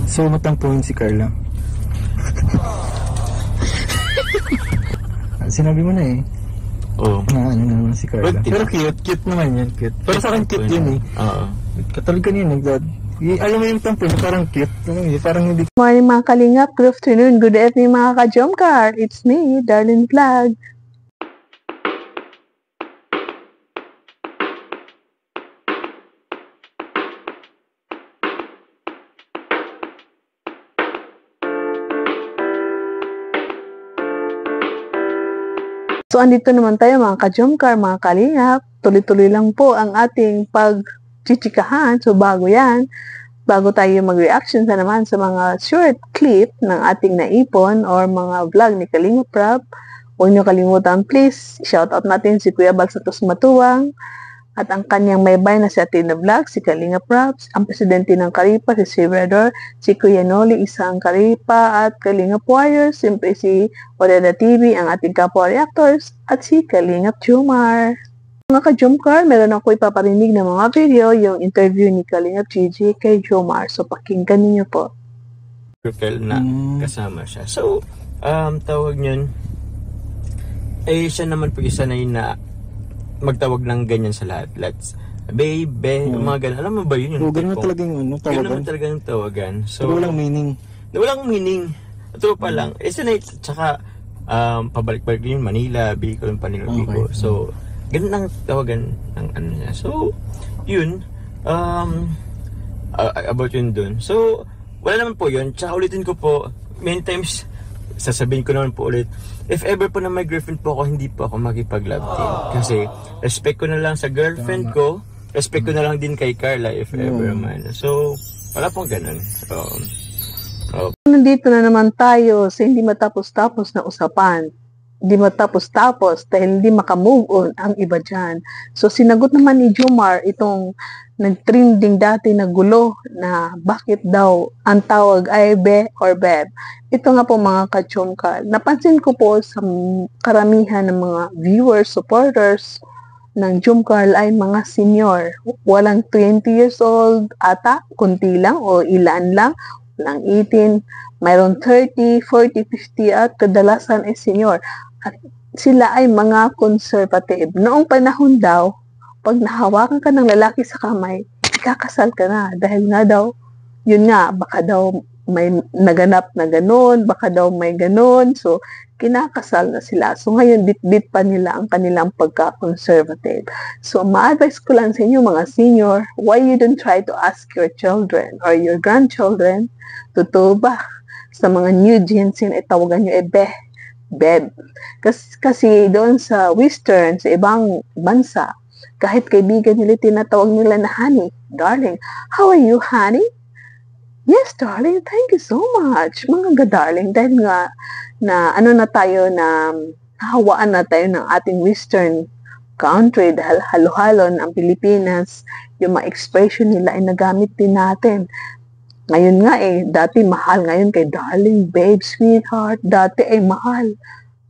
So, matampuhin si Carla. Sinabi mo na eh. Oo. Na ano naman si Carla. Pero cute naman yan, cute. Pero sa akin cute yun eh. Oo. Katulad kanina, alam mo yung tampuhin, parang cute. Parang hindi. Good morning mga kalingap, good afternoon, good evening mga ka-Jomcar. It's me, Darlene Vlog. So, andito naman tayo mga ka-Jomcar, mga kalingap. Tuloy-tuloy lang po ang ating pagchichikahan. So, bago tayo mag-reaction sa naman sa mga short clip ng ating naipon or mga vlog ni Kalingap Rab, huwag niyo kalimutan, please, shoutout natin si Kuya Bal Santos Matuwang, at ang kanyang may bay na si Athena Vlog, si Kalingap Rab, ang presidente ng Karipa, si Sibrador, si Kuya Noli, isang Karipa, at Kalingap Warriors, siyempre si Oreda TV, ang ating kapwa reactors, at si Kalingap Jomar. Mga ka-Jomcar, meron ako ipaparinig ng mga video, yung interview ni Kalingap Gigi kay Jomar. So, pakinggan niyo po. Circle na kasama siya. So, tawag niyon, siya naman po isa na yun na magtawag ng ganyan sa lahat. Let's, baby, mga ganyan. Alam mo ba yun? Ganun na talagang tawagan. Ganun naman talagang tawagan. So, pero walang meaning. Walang meaning. Ito pa lang. Sanay, tsaka, pabalik-balik yun, Manila, Bicol, Manila, Bicol. So, ganun ang tawagan ng ano niya. So, yun, about yun dun. So, wala naman po yun. Tsaka ulitin ko po, many times, sasabihin ko naman po ulit, if ever po na may girlfriend po ako, hindi po ako makipag-love team. Kasi, respect ko na lang sa girlfriend ko, respect ko na lang din kay Carla, if ever man. So, wala pong ganun. Nandito na naman tayo sa hindi matapos-tapos na usapan. Hindi matapos-tapos dahil hindi makamove on ang iba dyan. So, sinagot naman ni Jomar itong nag-trending dati na gulo na bakit daw ang tawag ay be or beb. Ito nga po mga ka-Jomcar. Napansin ko po sa karamihan ng mga viewers, supporters ng Jomcar ay mga senior. Walang 20 years old ata, kunti lang o ilan lang. Walang 18, mayroon 30, 40, 50 at kadalasan ay senior. At sila ay mga conservative. Noong panahon daw, pag nahawakan ka ng lalaki sa kamay, ikakasal ka na. Dahil nga daw, yun nga, baka daw may naganap na ganun, baka daw may ganun. So, kinakasal na sila. So, ngayon, bit-bit pa nila ang kanilang pagka-conservative. So, ma-advise ko lang sa inyo, mga senior, why you don't try to ask your children or your grandchildren, totoo ba? Sa mga new gens yun, tawagan nyo beb. Kasi doon sa Western, sa ibang bansa, kahit kaibigan nila, tinatawag nila na honey, darling. How are you, honey? Yes, darling. Thank you so much. Mga darling. Dahil nga, na ano na tayo na hawaan na tayo ng ating Western country dahil halo-halo ang Pilipinas, yung mga expression nila ay nagamit din natin. Ngayon nga dati mahal, ngayon kay darling, babe, sweetheart, dati ay mahal.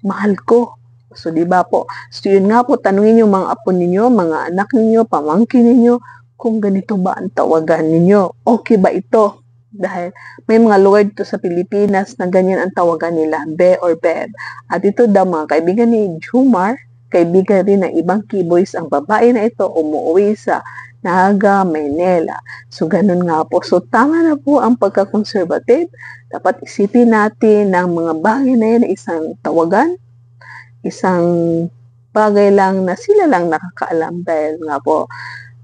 Mahal ko. So, di ba po? So, yun nga po, tanungin yung mga apo ninyo, mga anak ninyo, pamangkin ninyo, kung ganito ba ang tawagan ninyo. Okay ba ito? Dahil may mga word to sa Pilipinas na ganyan ang tawagan nila, be or beb. At ito daw mga kaibigan ni Jomar, kaibigan rin ng ibang keyboys, ang babae na ito umuwi sa Naga, Maynila. So, ganun nga po. So, tama na po ang pagka-conservative. Dapat isipin natin ng mga bagay na yan na isang tawagan, isang bagay lang na sila lang nakakaalam dahil nga po,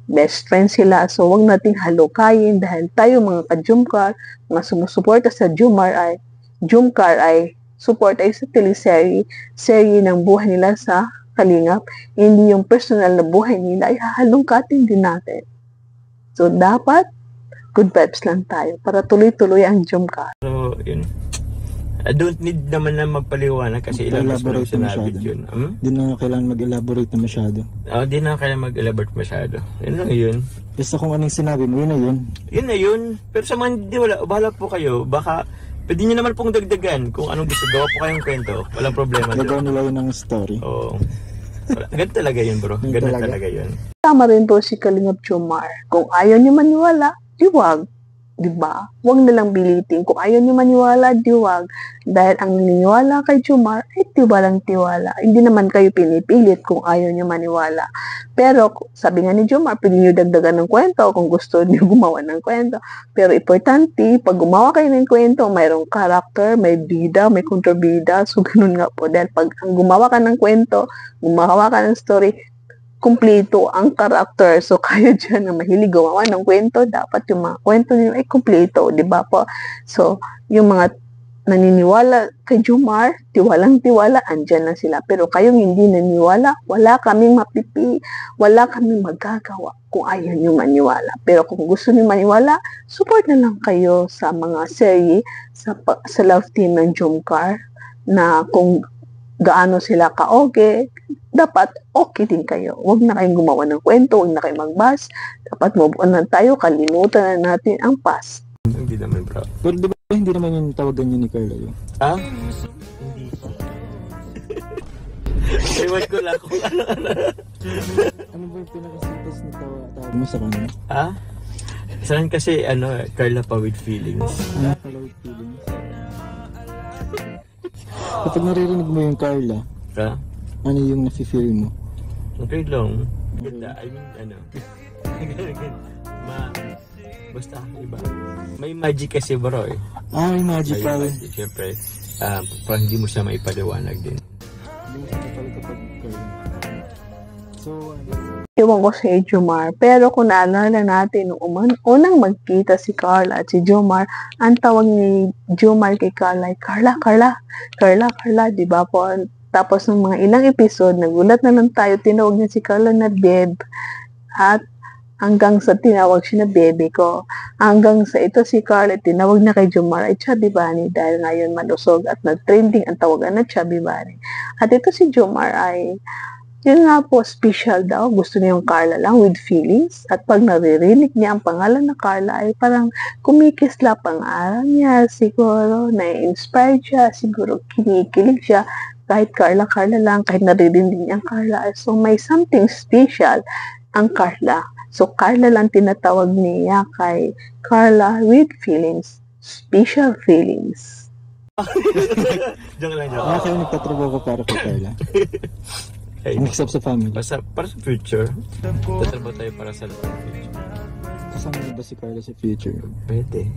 best friend sila. So, huwag nating halukayin dahil tayo mga ka-Jomcar, mga sumusuporta sa Jomar ay support ay sa teleserye ng buhay nila sa Kalingap, hindi yung personal na buhay nila ay hahalungkatin din natin. So, dapat good vibes lang tayo para tuloy-tuloy ang Jomcar. So, yun. I don't need naman na magpaliwanag kasi ilang mas mo sinabi yun. Di na kailangan mag-elaborate na masyado. Di na kailangan mag-elaborate masyado. Yun lang yun. Basta kung anong sinabi mo, yun na yun. Yun na yun. Pero sa mga hindi bahala po kayo. Baka, pwede nyo naman pong dagdagan kung anong gusto. Gawa po kayong kwento. Walang problema. Gagawa nila yun ng story. Oo. Ganun talaga yun, bro. Ganun talaga yun. Tama rin po si Kalingap Jomar. Kung ayaw niyo maniwala, di wag. Diba? Huwag na lang bilitin. Kung ayaw niyo maniwala, diwag. Dahil ang naniniwala kay Jomar ay tiwalang tiwala. Hindi naman kayo pinipilit kung ayaw niyo maniwala. Pero sabi nga ni Jomar, pwede niyo dagdagan ng kwento kung gusto niyo gumawa ng kwento. Pero importante, pag gumawa kayo ng kwento, mayroong character, may bida, may kontrabida. So, ganun nga po. Dahil pag ang gumawa ka ng kwento, gumawa ka ng story, kumpleto ang karakter. So, kayo dyan na mahilig gumawa ng kwento, dapat yung mga kwento niyo ay kumpleto, di ba po? So, yung mga naniniwala kay Jomar, tiwalang tiwala, andyan na sila. Pero kayong hindi naniniwala, wala kaming mapipi, wala kaming magagawa kung ayaw nyo maniwala. Pero kung gusto nyo maniwala, support na lang kayo sa mga serye, sa love team ng Jomcar, na kung gaano sila ka-okay, dapat okay din kayo. Huwag na kayong gumawa ng kwento, huwag na kayong magbas. Dapat move on na tayo, kalimutan na natin ang past. Hindi naman, bro. Pero di ba hindi naman yung tawagan niyo ni Carla yun? Ah? Hindi pa. Ewan ko lang kung ano. Ano ba yung pinaka-simplest na tawag mo sa kanya? Ah? Saan kasi, Carla pa with feelings. Ano Carla with feelings? Kapag naririnig mo yung Carla, Ha? ano yung nafe-feel mo? Okay lang. Ganda. I mean, basta, iba. May magic kasi, bro, eh. May magic ka rin. Magic, syempre. Parang hindi mo siya maipaliwanag din. Hindi mo siya kapag Carla. So, Iwan ko si Jomar. Pero kung naalala natin, nung unang magkita si Carla at si Jomar, ang tawag ni Jomar kay Carla ay, Carla, di ba po? Tapos ng mga ilang episode, nagulat na lang tayo, tinawag niya si Carla na Beb. At hanggang sa tinawag siya na bebe ko. Hanggang sa ito si Carla, tinawag na kay Jomar ay Chubby Bunny dahil ngayon malusog at nag-trending ang tawagan na Chubby Bunny. At ito si Jomar ay, yun nga po, special daw. Gusto niya yung Carla lang with feelings. At pag naririnig niya ang pangalan na Carla ay parang kumikisla pangalan niya. Siguro na-inspired siya. Siguro kinikilig siya. Kahit Carla lang, kahit naririnig niya ang Carla. So may something special ang Carla. So Carla lang tinatawag niya kay Carla with feelings. Special feelings. Joke lang. kayo nagtatrabaho ko para kay Carla. Mix up sa family. Para sa future. Tatrabaho tayo para sa future. Kasama niyo ba si Carla sa future? Pwede.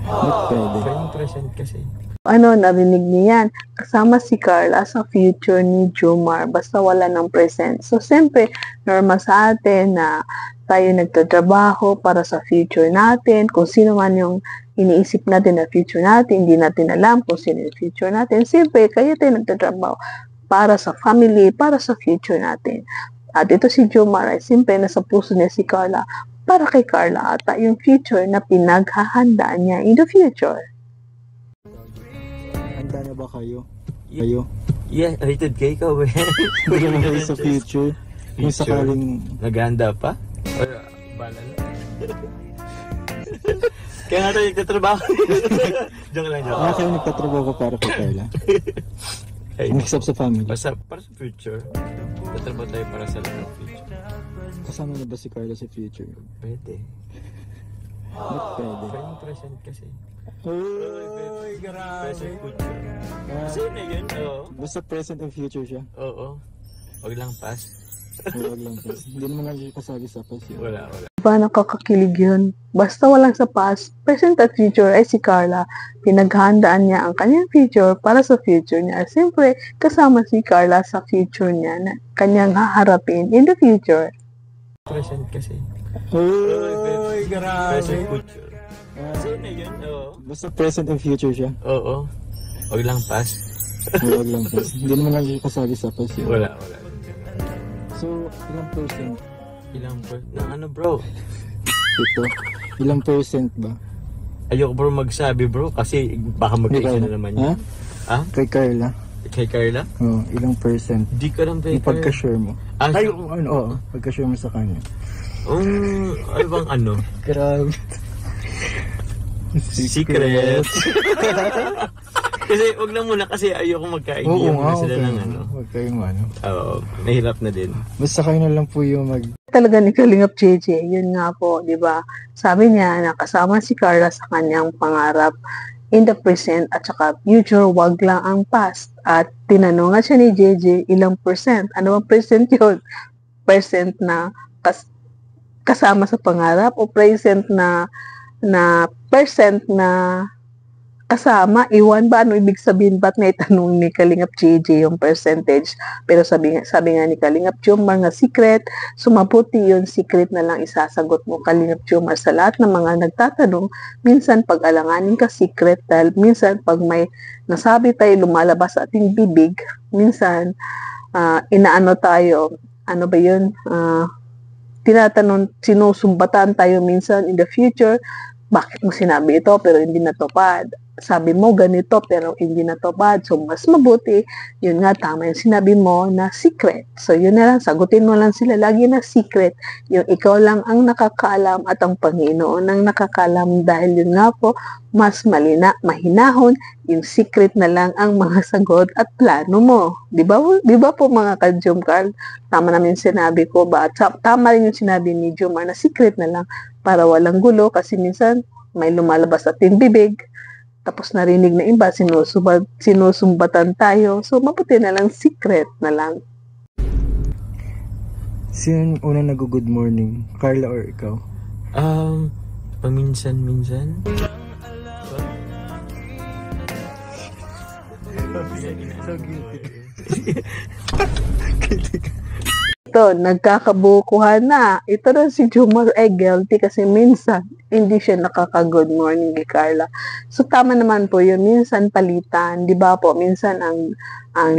Ba't pwede? Pero yung present kasi. Narinig niyan. Kasama si Carla sa future ni Jomar. Basta wala ng present. So, siyempre, normal sa atin na tayo nagtatrabaho para sa future natin. Kung sino man yung iniisip natin na future natin, hindi natin alam kung sino yung future natin. Siyempre, kaya tayo nagtatrabaho para sa family, para sa future natin. At ito si Jomar ay siyempre nasa puso niya si Carla para kay Carla ata yung future na pinaghahandaan niya in the future. Handa na ba kayo? Yeah, rated K ka ba? Hindi naman kayo sa future. Kung sakaling... Naghahanda pa? Bala na. Kaya nga tayo nagtatrabaho. Joke lang. kayo nagtatrabaho ko para kay Carla. Mix up sa family. Para sa future. Tatrabaho tayo para sa future. Kasama niyo ba si Carla sa future? Pwede. Ba't pwede? Pero yung present kasi. Uy, grabe. Present future. Kasi na yun, oo. Basta present and future siya. Oo. Huwag lang past. Huwag lang po. Hindi naman nga siya kasali sa past yun. Wala. Diba nakakakilig yun? Basta walang sa past, present at future ay si Carla. Pinaghahandaan niya ang kanyang future para sa future niya. Siyempre, kasama si Carla sa future niya na kanyang haharapin in the future. Present kasi. Uy, grabe. Present future. Kasi na yun, oo. Basta present and future siya. Oo. Huwag lang past. Huwag lang po. Hindi naman nga siya kasali sa past yun. Wala. So, ilang percent? Bro? Ito. Ilang percent ba? Ayoko bro magsabi bro kasi baka mag-isa na naman yun. Ha? Kay Carla. Kay Carla? Oo, ilang percent? Di ka lang kay Yung pagka-share mo. Ay, pagka-share mo sa kanya. Ano bang ano? Grabe. Secret. Kasi wag lang muna kasi ayoko magkaidea muna sila ng ano. Huwag kayong ano. Mahirap na din. Basta kayo na lang po yung Talaga ni Kalingap JJ, yun nga po, di ba? Sabi niya na kasama si Carla sa kanyang pangarap in the present at saka future, wag lang ang past. At tinanong nga siya ni JJ, ilang percent? Ano bang percent yun? Percent na kasama sa pangarap o present na percent na kasama, iwan ba? Ano ibig sabihin? Ba't na itanong ni Kalingap JJ yung percentage? Pero sabi nga ni Kalingap Jomar nga secret, sumabuti yun, secret na lang isasagot mo, Kalingap Jomar. Sa lahat ng mga nagtatanong, minsan pag alanganin ka secret, dahil minsan pag may nasabi tayo lumalabas sa ating bibig, minsan inaano tayo, ano ba yun? Tinatanong, sinusumbatan tayo minsan in the future, bakit mo sinabi ito pero hindi natupad? Sabi mo ganito pero hindi natupad. So, mas mabuti, yun nga, tama yung sinabi mo na secret. So, yun na lang, sagutin mo lang sila lagi na secret. Yung ikaw lang ang nakakaalam at ang Panginoon ang nakakaalam dahil yun nga po, mas mahinahon, yung secret na lang ang mga sagot at plano mo. Di ba po mga ka-Jom Carl? Tama namin sinabi ko ba? At tama rin yung sinabi ni Jomar na secret na lang para walang gulo kasi minsan may lumalabas sa ating bibig. Tapos narinig na iba, sinusumbatan tayo. So, mabuti na lang, secret na lang. Sino unang nag-good morning? Carla or ikaw? Paminsan-minsan. So guilty. Ito, nagkakabukuhan na. Ito na si Jomar ay guilty kasi minsan hindi siya nakaka-good morning kay Carla. So, tama naman po yun. Minsan palitan. Di ba po? Minsan ang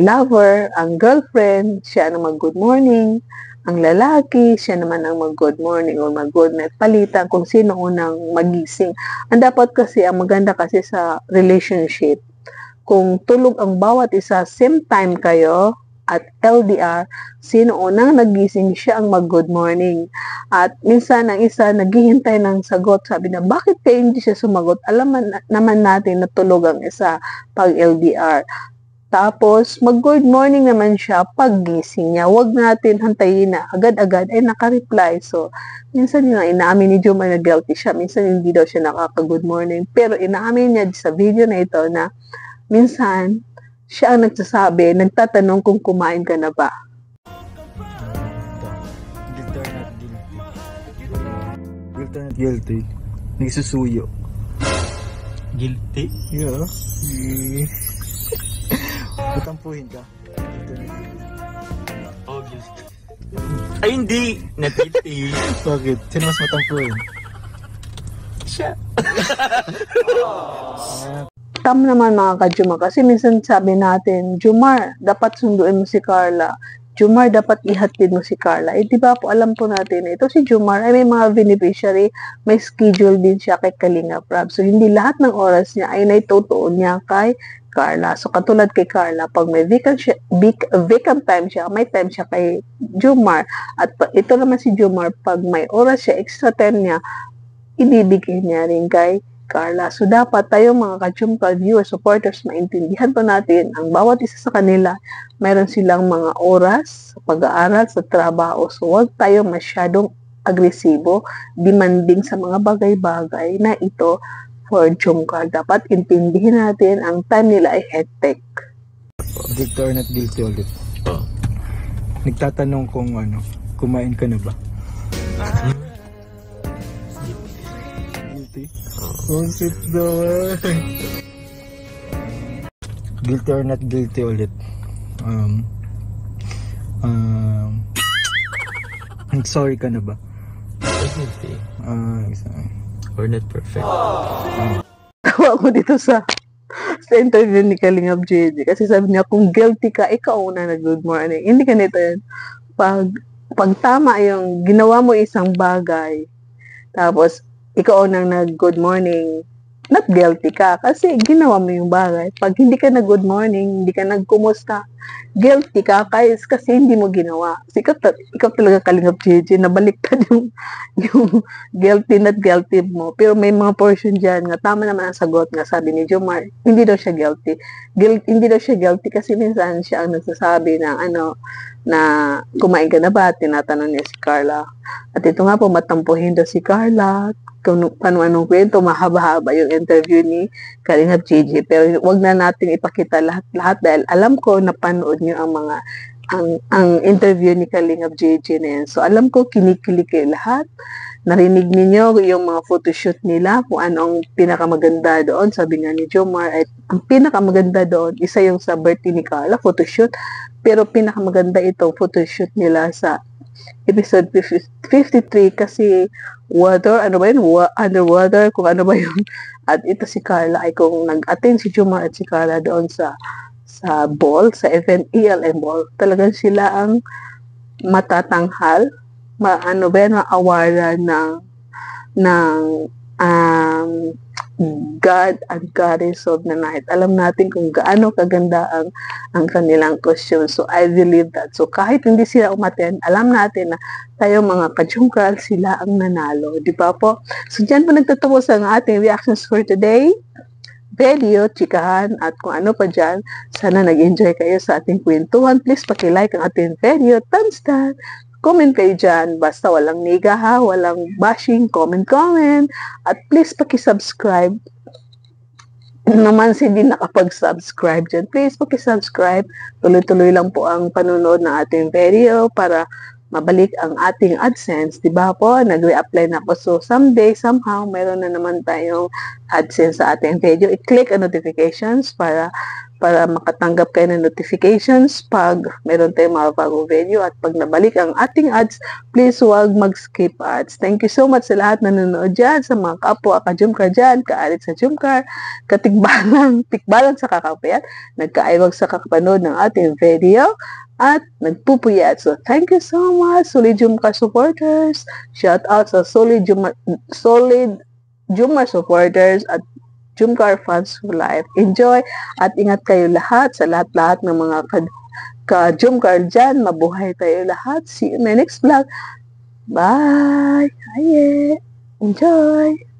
lover, ang girlfriend, siya ang mag-good morning. Ang lalaki, siya naman ang mag-good morning or mag-good night. Palitan kung sino unang magising. Ang dapat kasi, ang maganda kasi sa relationship, kung tulog ang bawat isa, same time kayo, at LDR, sino unang nagising, siya ang mag-good morning. At minsan ang isa naghihintay ng sagot, sabi na bakit kayo hindi siya sumagot? Alam naman natin na tulog ang isa pag LDR. Tapos mag-good morning naman siya pag gising niya. Huwag natin hantayin na agad-agad ay naka-reply. So minsan yung inaamin ni Jomar na guilty siya, minsan hindi daw siya nakaka-good morning. Pero inaamin niya sa video na ito na minsan siya ang nagsasabi, nagtatanong kung kumain ka na ba. Guilty or not guilty? Guilty or not guilty? Nagsusuyo. Guilty? Yeah. Matampuhin ka. Guilty or not guilty? Oh, guilty. Ay, hindi. Not guilty. Bakit? Sino mas matampuhin? Siya. Tama naman mga ka-Jomar, kasi minsan sabi natin, Jomar, dapat sunduin mo si Carla. Jomar, dapat ihatid mo si Carla. Eh, di ba po, alam po natin, ito si Jomar, ay may mga beneficiary, may schedule din siya kay Kalingap Rab. So, hindi lahat ng oras niya ay naitutuon niya kay Carla. So, katulad kay Carla, pag may vacant time siya, may time siya kay Jomar. At ito naman si Jomar, pag may oras siya, extra time niya, ibibigay niya rin kay Carla. So, dapat tayo mga ka-Jom Carl viewers, supporters, maintindihan po natin ang bawat isa sa kanila. Mayroon silang mga oras sa pag-aaral, sa trabaho. So, huwag tayo masyadong agresibo, demanding sa mga bagay-bagay na ito for Jom Carl. Dapat intindihin natin ang time nila ay hectic. Guilty or not guilty ulit? Oh. Nagtatanong kung kumain ka na ba? Guilty? Oh, sit down. Guilty or not guilty ulit? Sorry ka na ba? Guilty. Or not perfect. Tawa ko dito sa interview ni Kalingap JJ. Kasi sabi niya, kung guilty ka, ikaw una na good morning. Hindi ka nito yan. Pag tama yung ginawa mo isang bagay, tapos ikaw nang nag-good morning, not guilty ka kasi ginawa mo yung bagay. Pag hindi ka na good morning, hindi ka nagkumusta, guilty ka kasi hindi mo ginawa. Kasi ikaw talaga Kalingap JJ, nabaliktad yung guilty not guilty mo. Pero may mga portion dyan nga, tama naman ang sagot nga sabi ni Jomar, hindi daw siya guilty. Hindi daw siya guilty kasi minsan siya ang nagsasabi ng na kumain ka na ba? Tinatanong niya si Carla. At ito nga po, matampuhin daw si Carla. Kung anong kwento, mahaba-haba yung interview ni Kalingap JJ. Pero wag na natin ipakita lahat dahil alam ko napanood niyo ang interview ni Kalingap JJ na yan. So alam ko kinikilig kayo lahat. Narinig niyo yung mga photoshoot nila, kung ano ang pinakamaganda doon. Sabi nga ni Jomar, ay ang pinakamaganda doon, isa yung sa birthday ni Carla, photoshoot. Pero pinakamaganda itong photoshoot nila sa episode 53 kasi water, ano ba yun? Underwater, kung ano ba yun. At ito si Carla ay kung nag-attend si Jomar at si Carla doon sa ball, sa event ELM ball, talagang sila ang matatanghal, maawaran ng God and Goddess of the Night. Alam natin kung gaano kaganda ang kanilang costume. So, I believe that. So, kahit hindi sila umaten, alam natin na tayo mga kajungkal, sila ang nanalo. Di ba po? So, dyan po nagtatapos ang ating reactions for today. Video, chikahan, at kung ano pa dyan. Sana nag-enjoy kayo sa ating kwentuhan. Please paki-like ang ating video. Thumbs down. Comment kayo dyan. Basta walang niga ha, walang bashing. Comment. At please paki-subscribe. Naman si hindi nakapag-subscribe dyan. Please paki-subscribe. Tuloy-tuloy lang po ang panunood ng ating video para mabalik ang ating AdSense. Diba po? Nag-re-apply na po. So, someday, somehow, meron na naman tayong AdSense sa ating video. I-click ang notifications para makatanggap kayo ng notifications pag meron tayong mga bagong video. At pag nabalik ang ating ads, please huwag mag-skip ads. Thank you so much sa lahat na nanonood dyan, sa mga kapwa ka-Jumcar dyan, kaalit sa Jumcar, tikbalang sa kakapayan, nagkaiwag sa kakapanood ng ating video, at nagpupuyat. So, thank you so much, Solid Jumcar supporters. Shout out sa Solid Jumcar supporters at Jumcar fans for life. Enjoy at ingat kayo lahat sa lahat-lahat ng mga ka-Jumcar dyan. Mabuhay tayo lahat. See you in my next vlog. Bye! Enjoy!